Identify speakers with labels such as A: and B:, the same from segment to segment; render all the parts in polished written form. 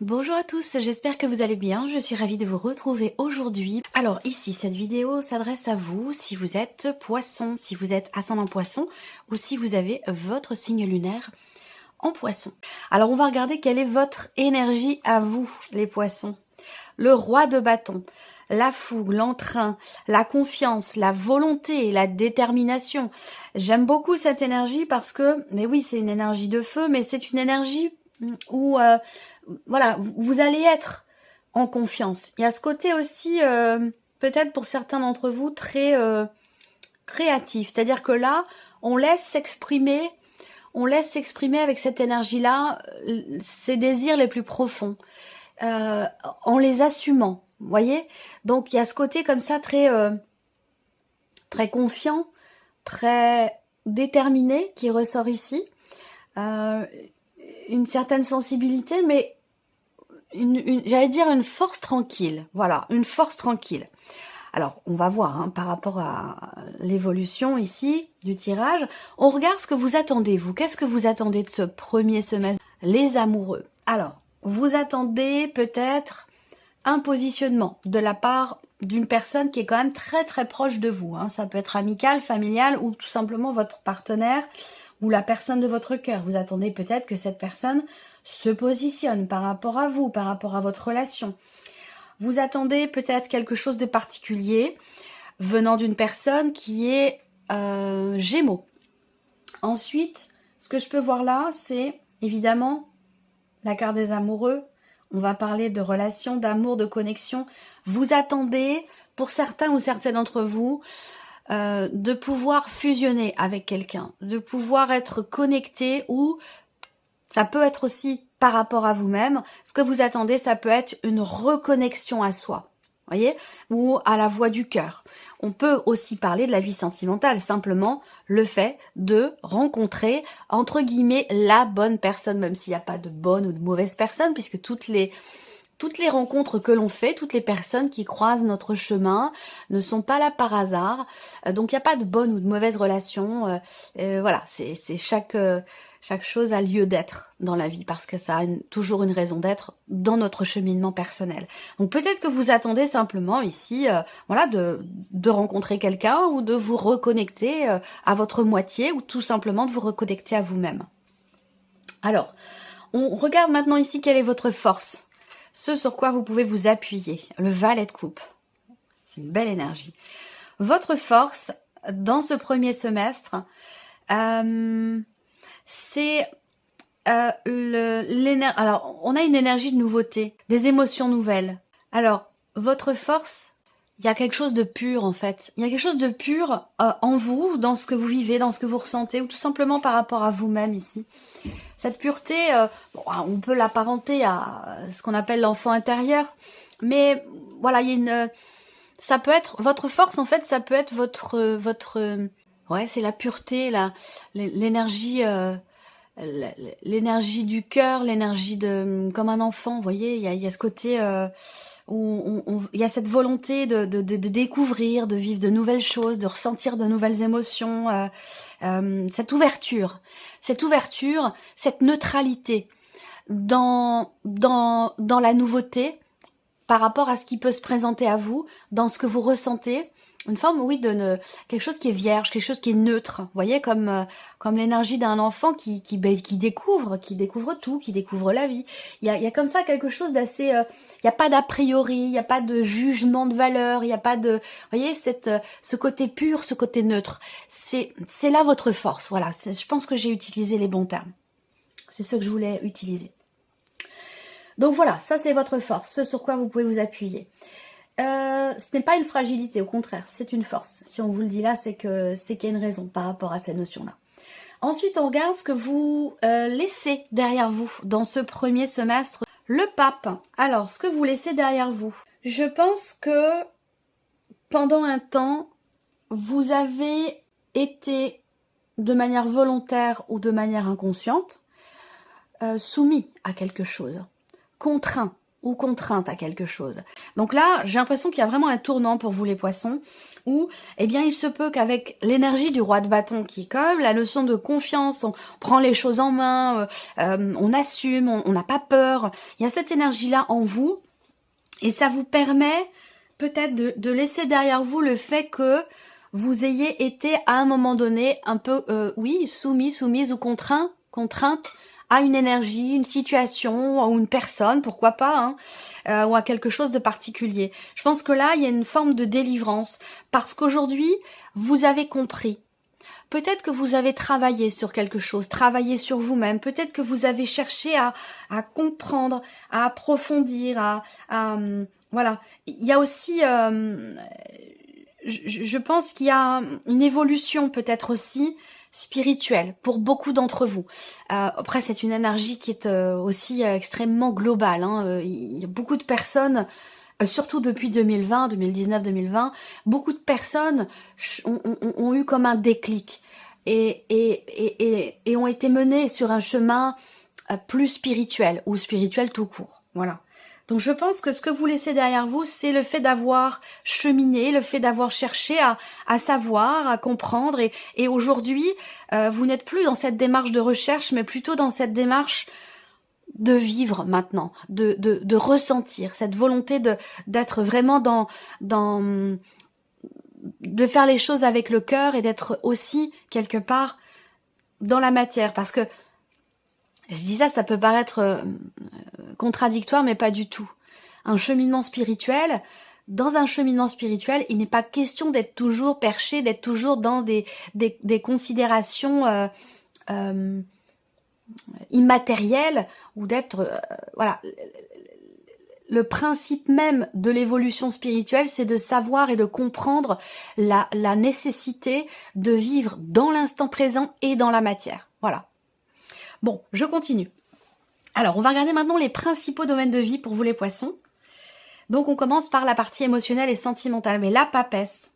A: Bonjour à tous, j'espère que vous allez bien, je suis ravie de vous retrouver aujourd'hui. Alors ici, cette vidéo s'adresse à vous si vous êtes poisson, si vous êtes ascendant poisson ou si vous avez votre signe lunaire en poisson. Alors on va regarder quelle est votre énergie à vous, les poissons. Le roi de bâton, la fougue, l'entrain, la confiance, la volonté, la détermination. J'aime beaucoup cette énergie parce que, mais oui, c'est une énergie de feu, mais c'est une énergie où voilà, vous allez être en confiance. Il y a ce côté aussi, peut-être pour certains d'entre vous, très créatif. C'est-à-dire que là, on laisse s'exprimer avec cette énergie-là ses désirs les plus profonds, en les assumant. Vous voyez? Donc il y a ce côté comme ça très confiant, très déterminé qui ressort ici. Une certaine sensibilité, mais j'allais dire une force tranquille. Voilà, une force tranquille. Alors, on va voir par rapport à l'évolution ici du tirage. On regarde ce que vous attendez, vous. Qu'est-ce que vous attendez de ce premier semestre? Les amoureux. Alors, vous attendez peut-être un positionnement de la part d'une personne qui est quand même très très proche de vous. Ça peut être amical, familial ou tout simplement votre partenaire ou la personne de votre cœur. Vous attendez peut-être que cette personne se positionne par rapport à vous, par rapport à votre relation. Vous attendez peut-être quelque chose de particulier venant d'une personne qui est Gémeaux. Ensuite, ce que je peux voir là, c'est évidemment la carte des amoureux. On va parler de relations, d'amour, de connexion. Vous attendez, pour certains ou certaines d'entre vous, de pouvoir fusionner avec quelqu'un, de pouvoir être connecté, ou ça peut être aussi par rapport à vous-même. Ce que vous attendez, ça peut être une reconnexion à soi, voyez, ou à la voix du cœur. On peut aussi parler de la vie sentimentale, simplement le fait de rencontrer, entre guillemets, la bonne personne, même s'il n'y a pas de bonne ou de mauvaise personne, puisque toutes les rencontres que l'on fait, toutes les personnes qui croisent notre chemin ne sont pas là par hasard. Donc il n'y a pas de bonne ou de mauvaise relation. Voilà, c'est chaque chose a lieu d'être dans la vie parce que ça a toujours une raison d'être dans notre cheminement personnel. Donc peut-être que vous attendez simplement ici, voilà, de rencontrer quelqu'un ou de vous reconnecter à votre moitié ou tout simplement de vous reconnecter à vous-même. Alors, on regarde maintenant ici quelle est votre force. Ce sur quoi vous pouvez vous appuyer. Le valet de coupe. C'est une belle énergie. Votre force dans ce premier semestre, c'est l'énergie. Alors, on a une énergie de nouveauté, des émotions nouvelles. Alors, votre force, il y a quelque chose de pur en fait. Il y a quelque chose de pur en vous, dans ce que vous vivez, dans ce que vous ressentez, ou tout simplement par rapport à vous-même ici. Cette pureté, on peut l'apparenter à ce qu'on appelle l'enfant intérieur, mais voilà, il y a une, ça peut être votre force en fait, ça peut être ouais, c'est la pureté, l'énergie, l'énergie du cœur, l'énergie de comme un enfant, vous voyez, il y a ce côté où il y a cette volonté de découvrir, de vivre de nouvelles choses, de ressentir de nouvelles émotions, cette ouverture, cette neutralité dans la nouveauté par rapport à ce qui peut se présenter à vous, dans ce que vous ressentez. Une forme, oui, quelque chose qui est vierge, quelque chose qui est neutre. Vous voyez, comme l'énergie d'un enfant qui découvre tout, qui découvre la vie. Il y a comme ça quelque chose d'assez... il n'y a pas d'a priori, il n'y a pas de jugement de valeur, il n'y a pas de... Vous voyez, ce côté pur, ce côté neutre. C'est là votre force, voilà. Je pense que j'ai utilisé les bons termes. C'est ce que je voulais utiliser. Donc voilà, ça c'est votre force, ce sur quoi vous pouvez vous appuyer. Ce n'est pas une fragilité, au contraire, c'est une force. Si on vous le dit là, c'est qu'il y a une raison par rapport à cette notion-là. Ensuite, on regarde ce que vous laissez derrière vous dans ce premier semestre. Le pape. Alors, ce que vous laissez derrière vous. Je pense que pendant un temps, vous avez été, de manière volontaire ou de manière inconsciente, soumis à quelque chose, contraint ou contrainte à quelque chose. Donc là, j'ai l'impression qu'il y a vraiment un tournant pour vous les poissons, où, eh bien, il se peut qu'avec l'énergie du roi de bâton qui est quand même la notion de confiance, on prend les choses en main, on assume, on n'a pas peur, il y a cette énergie-là en vous, et ça vous permet peut-être de laisser derrière vous le fait que vous ayez été à un moment donné un peu, oui, soumise ou contrainte à une énergie, une situation ou une personne, pourquoi pas, hein, ou à quelque chose de particulier. Je pense que là, il y a une forme de délivrance parce qu'aujourd'hui, vous avez compris. Peut-être que vous avez travaillé sur quelque chose, travaillé sur vous-même. Peut-être que vous avez cherché à comprendre, à approfondir, voilà. Il y a aussi, je pense qu'il y a une évolution peut-être aussi spirituelle pour beaucoup d'entre vous. Après, c'est une énergie qui est aussi extrêmement globale. Hein. Il y a beaucoup de personnes, surtout depuis 2020, 2019, 2020, beaucoup de personnes ont eu comme un déclic et ont été menées sur un chemin plus spirituel ou spirituel tout court. Voilà. Donc je pense que ce que vous laissez derrière vous, c'est le fait d'avoir cheminé, le fait d'avoir cherché à savoir, à comprendre. Et aujourd'hui, vous n'êtes plus dans cette démarche de recherche, mais plutôt dans cette démarche de vivre maintenant, de ressentir, cette volonté d'être vraiment de faire les choses avec le cœur et d'être aussi quelque part dans la matière. Parce que je dis ça, ça peut paraître contradictoire, mais pas du tout. Un cheminement spirituel, dans un cheminement spirituel, il n'est pas question d'être toujours perché, d'être toujours dans des considérations immatérielles ou d'être... voilà. Le principe même de l'évolution spirituelle, c'est de savoir et de comprendre la nécessité de vivre dans l'instant présent et dans la matière. Voilà. Bon, je continue. Alors, on va regarder maintenant les principaux domaines de vie pour vous les poissons. Donc, on commence par la partie émotionnelle et sentimentale, mais la papesse.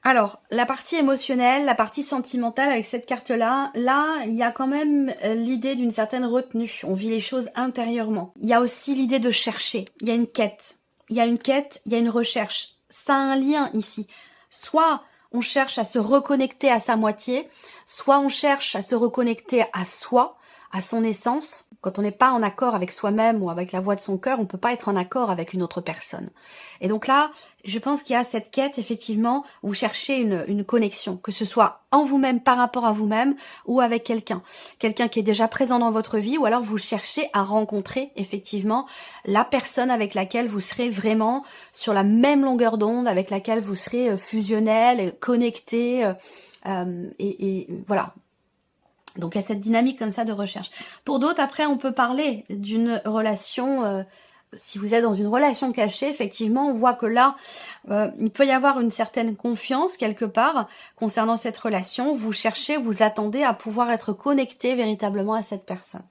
A: Alors, la partie émotionnelle, la partie sentimentale avec cette carte-là, là, il y a quand même l'idée d'une certaine retenue. On vit les choses intérieurement. Il y a aussi l'idée de chercher. Il y a une quête. Il y a une quête, il y a une recherche. Ça a un lien ici. Soit on cherche à se reconnecter à sa moitié, soit on cherche à se reconnecter à soi, à son essence. Quand on n'est pas en accord avec soi-même ou avec la voix de son cœur, on peut pas être en accord avec une autre personne. Et donc là, je pense qu'il y a cette quête, effectivement, où vous cherchez une connexion, que ce soit en vous-même, par rapport à vous-même, ou avec quelqu'un. Quelqu'un qui est déjà présent dans votre vie, ou alors vous cherchez à rencontrer, effectivement, la personne avec laquelle vous serez vraiment sur la même longueur d'onde, avec laquelle vous serez fusionnel, connecté, et voilà. Donc il y a cette dynamique comme ça de recherche. Pour d'autres, après, on peut parler d'une relation, si vous êtes dans une relation cachée, effectivement, on voit que là, il peut y avoir une certaine confiance quelque part concernant cette relation. Vous cherchez, vous attendez à pouvoir être connecté véritablement à cette personne.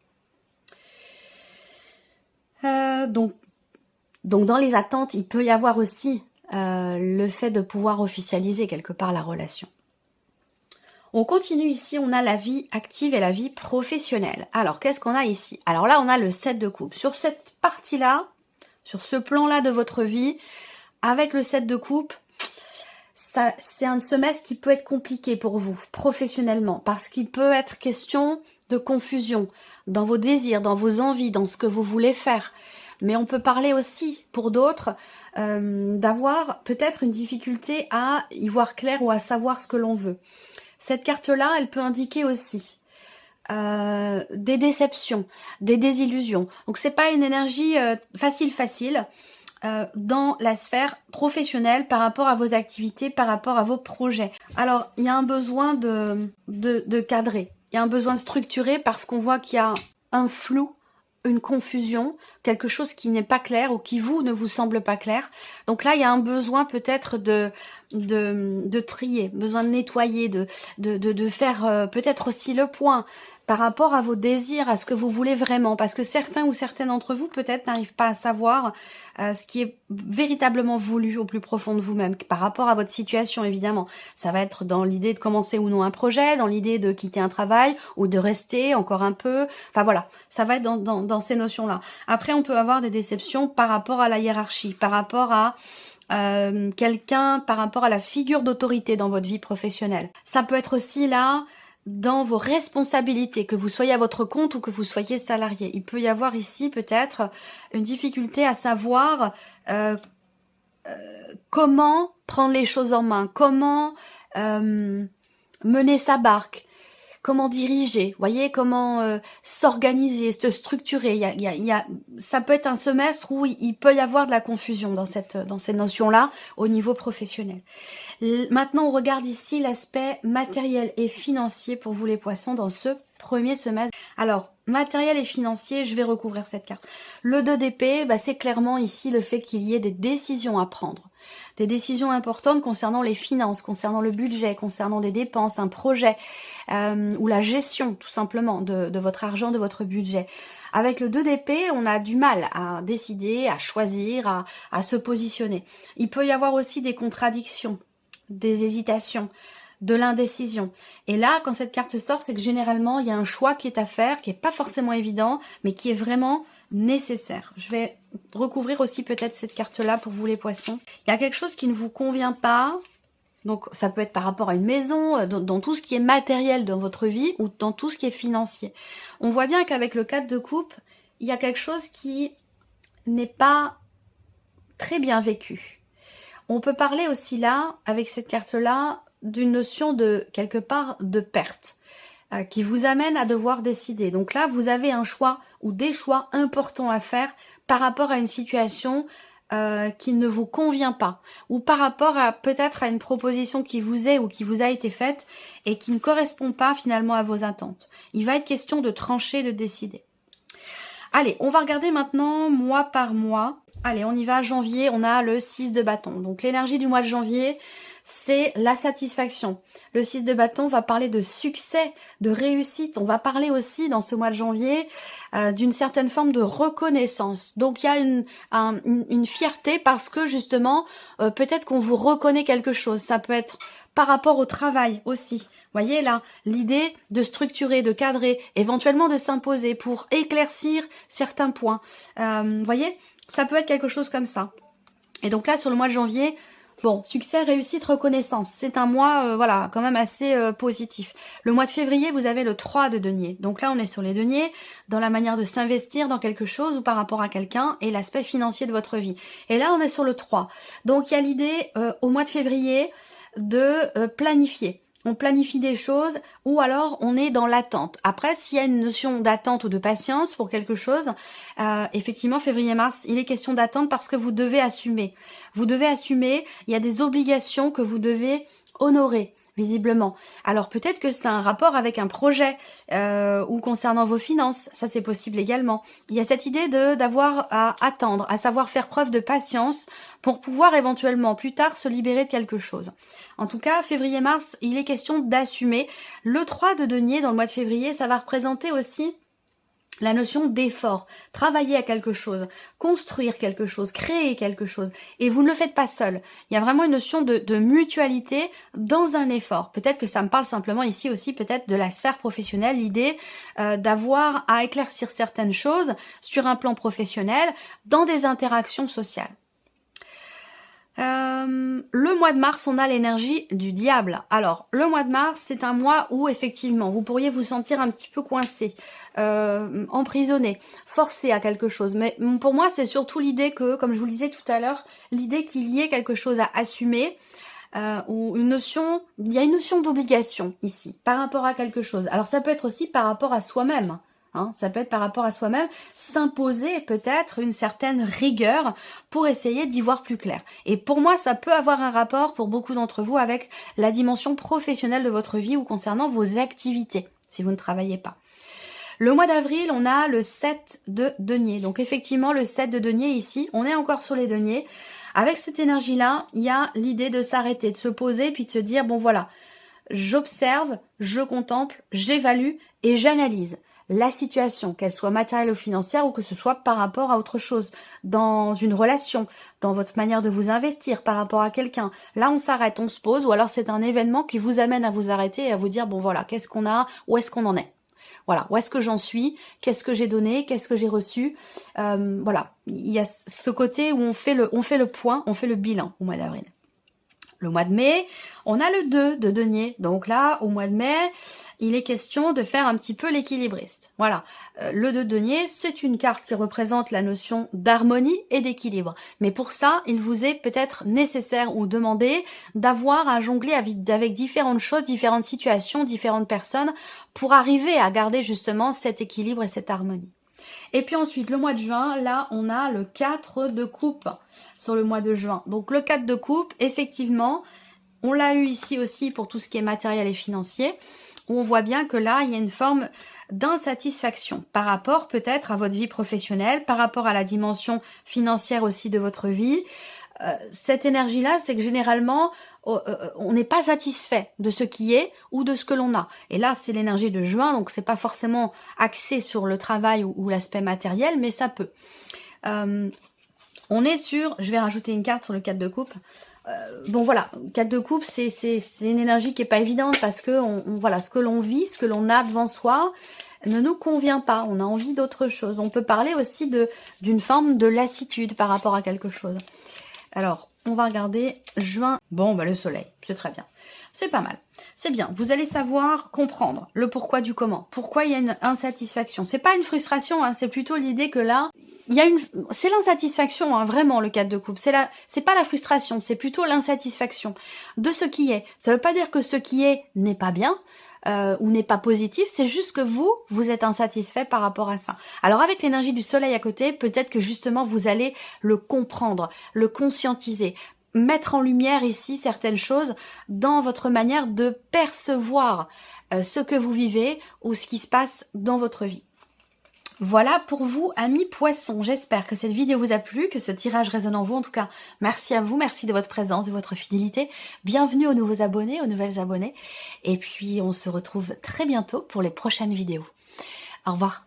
A: Donc dans les attentes, il peut y avoir aussi le fait de pouvoir officialiser quelque part la relation. On continue ici, on a la vie active et la vie professionnelle. Alors, qu'est-ce qu'on a ici? Alors là, on a le 7 de coupe. Sur cette partie-là, sur ce plan-là de votre vie, avec le 7 de coupe, c'est un semestre qui peut être compliqué pour vous, professionnellement, parce qu'il peut être question de confusion dans vos désirs, dans vos envies, dans ce que vous voulez faire. Mais on peut parler aussi, pour d'autres, d'avoir peut-être une difficulté à y voir clair ou à savoir ce que l'on veut. Cette carte-là, elle peut indiquer aussi des déceptions, des désillusions. Donc c'est pas une énergie facile dans la sphère professionnelle par rapport à vos activités, par rapport à vos projets. Alors il y a un besoin de cadrer, il y a un besoin de structurer parce qu'on voit qu'il y a un flou, une confusion, quelque chose qui n'est pas clair ou qui ne vous semble pas clair. Donc là, il y a un besoin peut-être de trier, besoin de nettoyer, de faire peut-être aussi le point par rapport à vos désirs, à ce que vous voulez vraiment, parce que certains ou certaines d'entre vous peut-être n'arrivent pas à savoir ce qui est véritablement voulu au plus profond de vous-même, par rapport à votre situation évidemment. Ça va être dans l'idée de commencer ou non un projet, dans l'idée de quitter un travail ou de rester encore un peu, enfin voilà, ça va être dans ces notions-là. Après on peut avoir des déceptions par rapport à la hiérarchie, par rapport à quelqu'un, par rapport à la figure d'autorité dans votre vie professionnelle. Ça peut être aussi là dans vos responsabilités, que vous soyez à votre compte ou que vous soyez salarié. Il peut y avoir ici peut-être une difficulté à savoir comment prendre les choses en main, comment mener sa barque, comment diriger, voyez, comment s'organiser, se structurer. Ça peut être un semestre où il peut y avoir de la confusion dans ces notions-là au niveau professionnel. Maintenant, on regarde ici l'aspect matériel et financier pour vous les poissons dans ce premier semestre. Alors, matériel et financier, je vais recouvrir cette carte. Le 2 d'épée, c'est clairement ici le fait qu'il y ait des décisions à prendre. Des décisions importantes concernant les finances, concernant le budget, concernant des dépenses, un projet, ou la gestion tout simplement de votre argent, de votre budget. Avec le 2 d'épée, on a du mal à décider, à choisir, à se positionner. Il peut y avoir aussi des contradictions, des hésitations, de l'indécision. Et là, quand cette carte sort, c'est que généralement, il y a un choix qui est à faire, qui est pas forcément évident, mais qui est vraiment nécessaire. Je vais recouvrir aussi peut-être cette carte-là pour vous les poissons. Il y a quelque chose qui ne vous convient pas, donc ça peut être par rapport à une maison, dans tout ce qui est matériel dans votre vie ou dans tout ce qui est financier. On voit bien qu'avec le 4 de coupe, il y a quelque chose qui n'est pas très bien vécu. On peut parler aussi là, avec cette carte-là, d'une notion de, quelque part, de perte, qui vous amène à devoir décider. Donc là, vous avez un choix ou des choix importants à faire par rapport à une situation qui ne vous convient pas, ou par rapport à peut-être à une proposition qui vous est ou qui vous a été faite et qui ne correspond pas finalement à vos attentes. Il va être question de trancher, de décider. Allez, on va regarder maintenant mois par mois. Allez, on y va, janvier, on a le 6 de bâton. Donc l'énergie du mois de janvier, c'est la satisfaction. Le 6 de bâton va parler de succès, de réussite. On va parler aussi dans ce mois de janvier d'une certaine forme de reconnaissance. Donc il y a une fierté parce que justement, peut-être qu'on vous reconnaît quelque chose. Ça peut être par rapport au travail aussi. Voyez là, l'idée de structurer, de cadrer, éventuellement de s'imposer pour éclaircir certains points. Voyez, ça peut être quelque chose comme ça. Et donc là, sur le mois de janvier, bon, succès, réussite, reconnaissance. C'est un mois, voilà, quand même assez positif. Le mois de février, vous avez le 3 de denier. Donc là, on est sur les deniers, dans la manière de s'investir dans quelque chose ou par rapport à quelqu'un et l'aspect financier de votre vie. Et là, on est sur le 3. Donc, il y a l'idée, au mois de février, de planifier. On planifie des choses ou alors on est dans l'attente. Après, s'il y a une notion d'attente ou de patience pour quelque chose, effectivement, février-mars, il est question d'attente parce que vous devez assumer. Vous devez assumer, il y a des obligations que vous devez honorer, visiblement. Alors peut-être que c'est un rapport avec un projet ou concernant vos finances, ça c'est possible également. Il y a cette idée d'avoir à attendre, à savoir faire preuve de patience pour pouvoir éventuellement plus tard se libérer de quelque chose. En tout cas, février-mars, il est question d'assumer. Le 3 de denier dans le mois de février, ça va représenter aussi la notion d'effort, travailler à quelque chose, construire quelque chose, créer quelque chose. Et vous ne le faites pas seul. Il y a vraiment une notion de mutualité dans un effort. Peut-être que ça me parle simplement ici aussi peut-être de la sphère professionnelle, l'idée d'avoir à éclaircir certaines choses sur un plan professionnel dans des interactions sociales. Le mois de mars, on a l'énergie du diable. Alors, le mois de mars, c'est un mois où, effectivement, vous pourriez vous sentir un petit peu coincé, emprisonné, forcé à quelque chose. Mais pour moi, c'est surtout l'idée que, comme je vous le disais tout à l'heure, l'idée qu'il y ait quelque chose à assumer, ou une notion, il y a une notion d'obligation ici, par rapport à quelque chose. Alors, ça peut être aussi par rapport à soi-même. Ça peut être par rapport à soi-même, s'imposer peut-être une certaine rigueur pour essayer d'y voir plus clair. Et pour moi, ça peut avoir un rapport pour beaucoup d'entre vous avec la dimension professionnelle de votre vie ou concernant vos activités, si vous ne travaillez pas. Le mois d'avril, on a le 7 de denier. Donc effectivement, le 7 de denier ici, on est encore sur les deniers. Avec cette énergie-là, il y a l'idée de s'arrêter, de se poser, puis de se dire, bon voilà, j'observe, je contemple, j'évalue et j'analyse la situation, qu'elle soit matérielle ou financière, ou que ce soit par rapport à autre chose, dans une relation, dans votre manière de vous investir, par rapport à quelqu'un. Là, on s'arrête, on se pose, ou alors c'est un événement qui vous amène à vous arrêter et à vous dire, bon voilà, qu'est-ce qu'on a, où est-ce qu'on en est? Voilà, où est-ce que j'en suis? Qu'est-ce que j'ai donné? Qu'est-ce que j'ai reçu? Voilà, il y a ce côté où on fait le point, on fait le bilan au mois d'avril. Le mois de mai, on a le 2 de denier. Donc là, au mois de mai, il est question de faire un petit peu l'équilibriste. Voilà. Le 2 de denier, c'est une carte qui représente la notion d'harmonie et d'équilibre. Mais pour ça, il vous est peut-être nécessaire ou demandé d'avoir à jongler avec différentes choses, différentes situations, différentes personnes pour arriver à garder justement cet équilibre et cette harmonie. Et puis ensuite, le mois de juin, là, on a le 4 de coupe sur le mois de juin. Donc le 4 de coupe, effectivement, on l'a eu ici aussi pour tout ce qui est matériel et financier, où on voit bien que là, il y a une forme d'insatisfaction par rapport peut-être à votre vie professionnelle, par rapport à la dimension financière aussi de votre vie. Cette énergie-là, c'est que généralement, on n'est pas satisfait de ce qui est ou de ce que l'on a. Et là, c'est l'énergie de juin, donc c'est pas forcément axé sur le travail ou l'aspect matériel, mais ça peut. On est sur, je vais rajouter une carte sur le 4 de coupe. Bon voilà, 4 de coupe, c'est une énergie qui est pas évidente parce que voilà, ce que l'on vit, ce que l'on a devant soi, ne nous convient pas. On a envie d'autre chose. On peut parler aussi d'une forme de lassitude par rapport à quelque chose. Alors, on va regarder juin. Bon, bah le soleil, c'est très bien. C'est pas mal. C'est bien. Vous allez savoir comprendre le pourquoi du comment. Pourquoi il y a une insatisfaction. C'est pas une frustration, hein, c'est plutôt l'idée que là, il y a c'est l'insatisfaction, hein, vraiment, le 4 de coupe. C'est pas la frustration, c'est plutôt l'insatisfaction de ce qui est. Ça veut pas dire que ce qui est n'est pas bien, ou n'est pas positif, c'est juste que vous êtes insatisfait par rapport à ça. Alors avec l'énergie du soleil à côté, peut-être que justement vous allez le comprendre, le conscientiser, mettre en lumière ici certaines choses dans votre manière de percevoir ce que vous vivez ou ce qui se passe dans votre vie. Voilà pour vous, amis poissons. J'espère que cette vidéo vous a plu, que ce tirage résonne en vous. En tout cas, merci à vous, merci de votre présence, de votre fidélité. Bienvenue aux nouveaux abonnés, aux nouvelles abonnées. Et puis, on se retrouve très bientôt pour les prochaines vidéos. Au revoir.